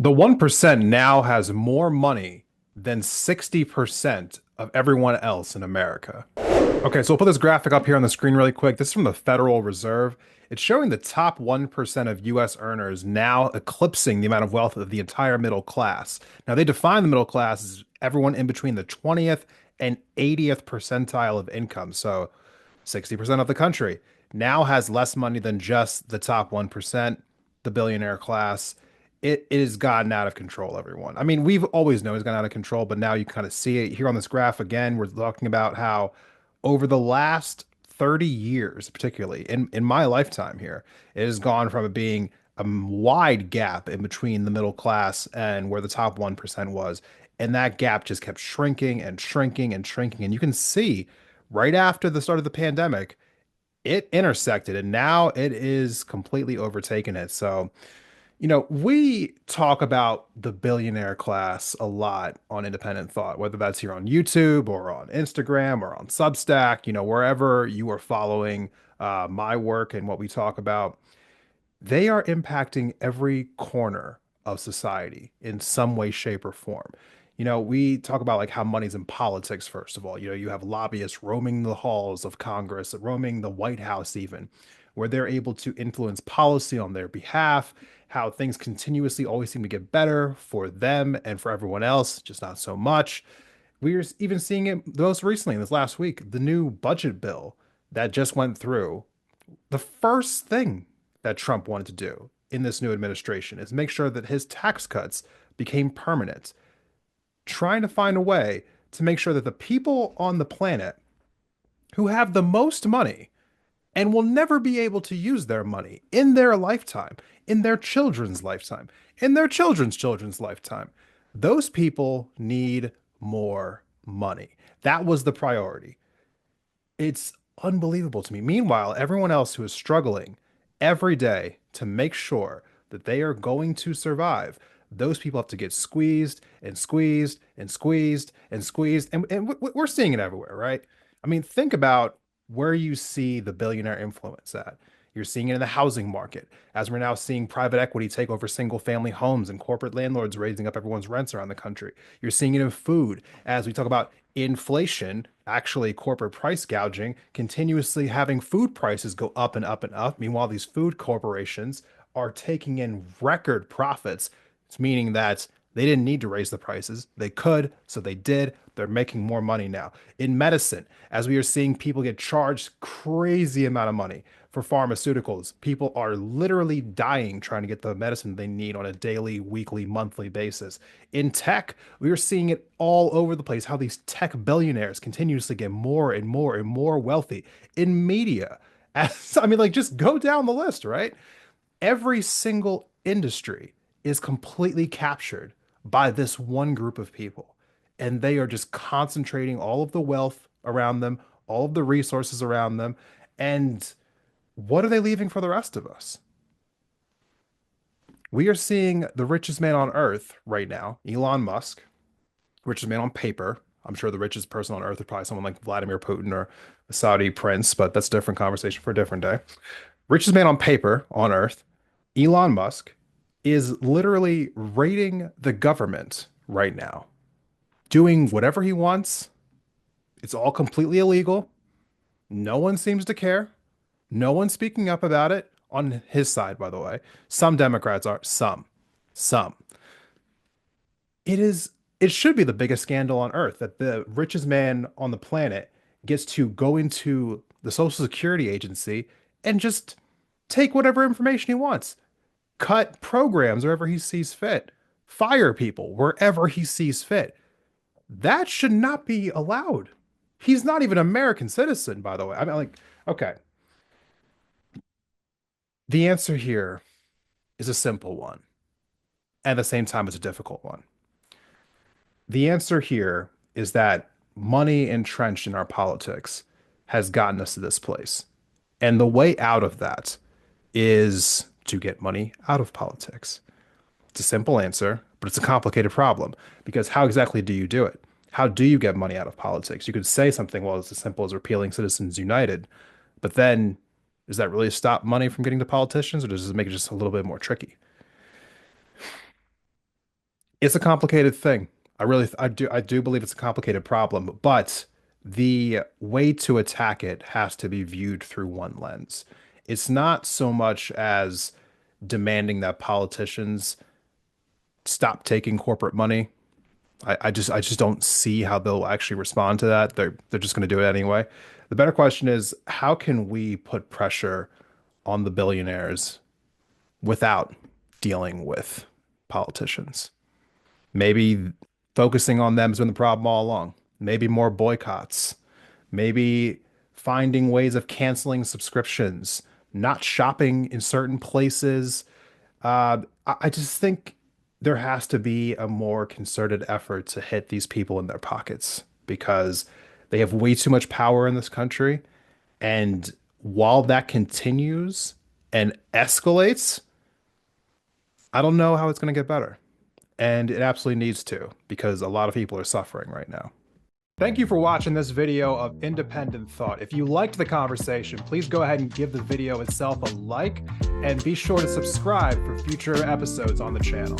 The 1% now has more money than 60% of everyone else in America. Okay, so we'll put this graphic up here on the screen really quick. This is from the Federal Reserve. It's showing the top 1% of US earners now eclipsing the amount of wealth of the entire middle class. Now, they define the middle class as everyone in between the 20th and 80th percentile of income. So 60% of the country now has less money than just the top 1%, the billionaire class. It has gotten out of control, everyone. I mean, we've always known it's gotten out of control, but now you kind of see it here on this graph again. We're talking about how over the last 30 years, particularly in my lifetime here, it has gone from it being a wide gap in between the middle class and where the top 1% was. And that gap just kept shrinking and shrinking and shrinking. And you can see right after the start of the pandemic, it intersected and now it is completely overtaken it. So, we talk about the billionaire class a lot on Independent Thought, whether that's here on YouTube or on Instagram or on Substack, wherever you are following my work and what we talk about. They are impacting every corner of society in some way, shape, or form. We talk about like how money's in politics, first of all. You have lobbyists roaming the halls of Congress, roaming the White House, even, where they're able to influence policy on their behalf, how things continuously always seem to get better for them and for everyone else, just not so much. We're even seeing it most recently in this last week, the new budget bill that just went through. The first thing that Trump wanted to do in this new administration is make sure that his tax cuts became permanent, trying to find a way to make sure that the people on the planet who have the most money and will never be able to use their money in their lifetime, in their children's lifetime, in their children's children's lifetime, those people need more money. That was the priority. It's unbelievable to me. Meanwhile, everyone else who is struggling every day to make sure that they are going to survive, those people have to get squeezed and squeezed and squeezed and squeezed. And we're seeing it everywhere, right? I mean, think about where you see the billionaire influence at. You're seeing it in the housing market, as we're now seeing private equity take over single family homes and corporate landlords raising up everyone's rents around the country. You're seeing it in food, as we talk about inflation, actually corporate price gouging, continuously having food prices go up and up and up. Meanwhile, these food corporations are taking in record profits. It's meaning that they didn't need to raise the prices. They could, so they did. They're making more money now. In medicine, as we are seeing people get charged crazy amount of money for pharmaceuticals, people are literally dying trying to get the medicine they need on a daily, weekly, monthly basis. In tech, we are seeing it all over the place, how these tech billionaires continuously get more and more and more wealthy. In media, as I mean, like just go down the list, right? Every single industry is completely captured by this one group of people. And they are just concentrating all of the wealth around them, all of the resources around them. And what are they leaving for the rest of us? We are seeing the richest man on earth right now, Elon Musk, richest man on paper. I'm sure the richest person on earth is probably someone like Vladimir Putin or the Saudi prince, but that's a different conversation for a different day. Richest man on paper on earth, Elon Musk, is literally raiding the government right now, doing whatever he wants. It's all completely illegal. No one seems to care. No one's speaking up about it on his side, by the way. Some Democrats are, some. It should be the biggest scandal on earth that the richest man on the planet gets to go into the Social Security Agency and just take whatever information he wants, cut programs wherever he sees fit, fire people wherever he sees fit. That should not be allowed. He's not even an American citizen, by the way. I mean, like, okay. The answer here is a simple one. At the same time, it's a difficult one. The answer here is that money entrenched in our politics has gotten us to this place. And the way out of that is to get money out of politics. It's a simple answer, but it's a complicated problem because how exactly do you do it? How do you get money out of politics? You could say something, well, it's as simple as repealing Citizens United, but then does that really stop money from getting to politicians, or does it make it just a little bit more tricky? It's a complicated thing. I do believe it's a complicated problem, but the way to attack it has to be viewed through one lens. It's not so much as demanding that politicians stop taking corporate money. I just don't see how they'll actually respond to that. They're just going to do it anyway. The better question is, how can we put pressure on the billionaires without dealing with politicians? Maybe focusing on them has been the problem all along. Maybe more boycotts. Maybe finding ways of canceling subscriptions, not shopping in certain places. I just think there has to be a more concerted effort to hit these people in their pockets because they have way too much power in this country. And while that continues and escalates, I don't know how it's going to get better. And it absolutely needs to because a lot of people are suffering right now. Thank you for watching this video of independent thought. If you liked the conversation, please go ahead and give the video itself a like and be sure to subscribe for future episodes on the channel.